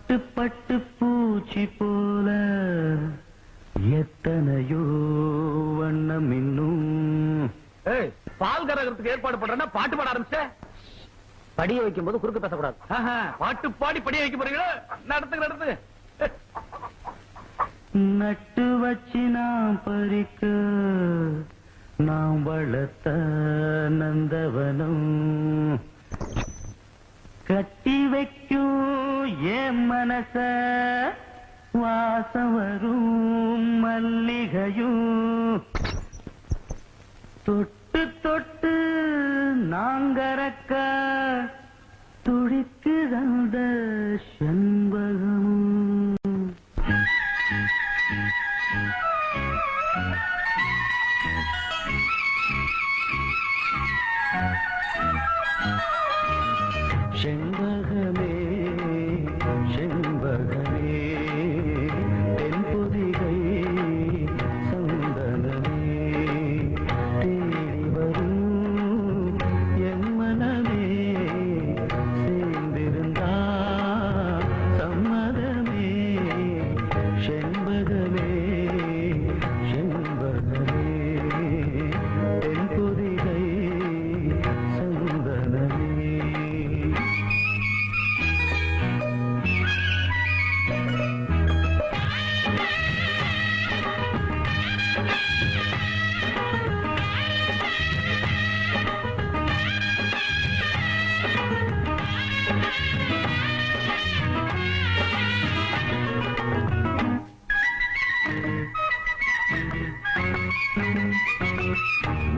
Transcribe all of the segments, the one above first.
பட்டு பட்டு பூச்சி போல எத்தனையோ வண்ணம் இன்னும். பால் கரகத்துக்கு ஏற்பாடு பண்றேன்னா பாட்டு பாட ஆரம்பிச்ச. படிய வைக்கும் போது குறுக்கு பேசக்கூடாது. பாட்டு பாடி படிய வைக்க போறீங்களா? நடத்துங்க நடத்துங்க. நட்டு வச்சு நாம் பறிக்க நாம் வளர்த்த நந்தவனம் கட்டி வைக்கும் என் மனச வாசம் வரும் மல்லிகையும் தொட்டு தொட்டு நாங்கறக்க துடிக்கு அந்த செண்பகம். செண்பகமே செண்பகமே தென்பொதிகை சந்தனமே தேடி வரும் என் மனமே சேர்ந்திருந்தா சம்மதமே. செண்பகமே செண்பகமே தென்பொதிகை சந்தனமே.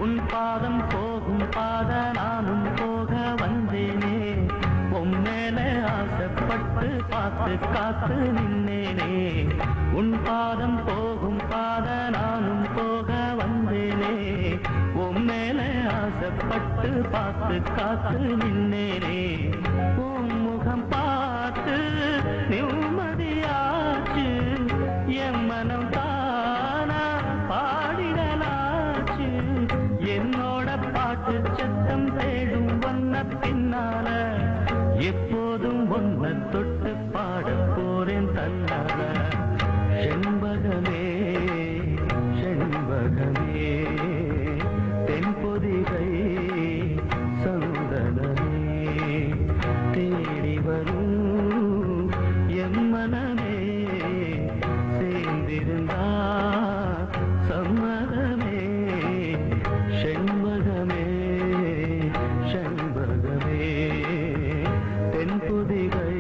உன் பாதம் போகும் பாத நானும் போக வந்தேனே. உன் மேல ஆசைப்பட்டு பார்த்து காத்து நின்னேனே. உன் பாதம் போகும் பாத நானும் போக வந்தேனே. உன் மேல ஆசைப்பட்டு பார்த்து காத்து நின்னேனே. உன் முகம் பார்த்து நிம்மதியாச்சு என் மனம் தானா பாடிடலாச்சு. என்னோட பாட்டு சத்தம் தேடும் வந்த பின்னால எப்போதும் ஒன்ன தொட்டு பாட போறேன் தன்னால. செண்பகமே செண்பகமே தென்பொதிகை சந்தனமே தேடி வரும் என் மனமே சேர்ந்திருந்தா சம்மதமே. செண்பகமே செண்பகமே தென்பொதிகை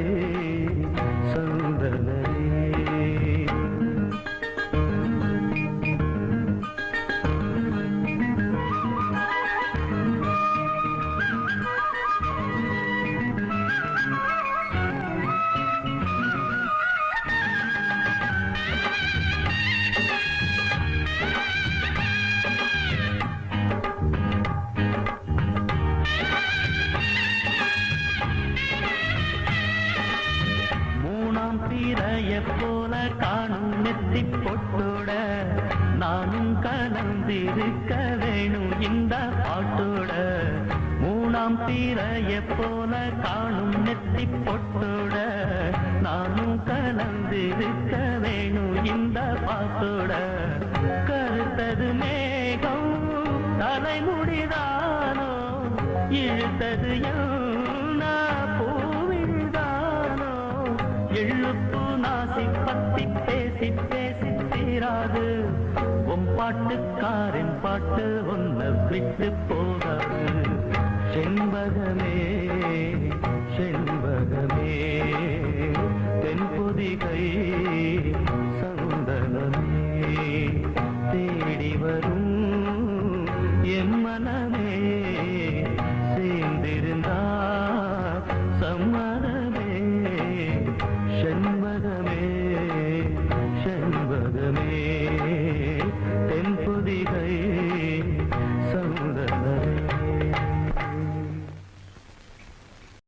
சந்தனமே. தீரைய போல காணும் நெத்தி பொட்டோட நானும் கலந்திருக்க வேணும் இந்த பாட்டோட. மூணாம் தீரைய போல காணும் நெத்தி பொட்டோட நானும் கலந்திருக்க வேணும் இந்த பாட்டோட. கருத்தது மேகம் தலைமுடிதானோ இழுத்தது யமுனா பூவில்தானோ. எழுப்பு நாசி பத்தி பேசி பேசி தீராது. உன் பாட்டுக்காரன் பாட்டு ஒன்ன விட்டு போகாது. செண்பகமே செண்பகமே தென்பொதிகை சந்தனமே தேடி வரும்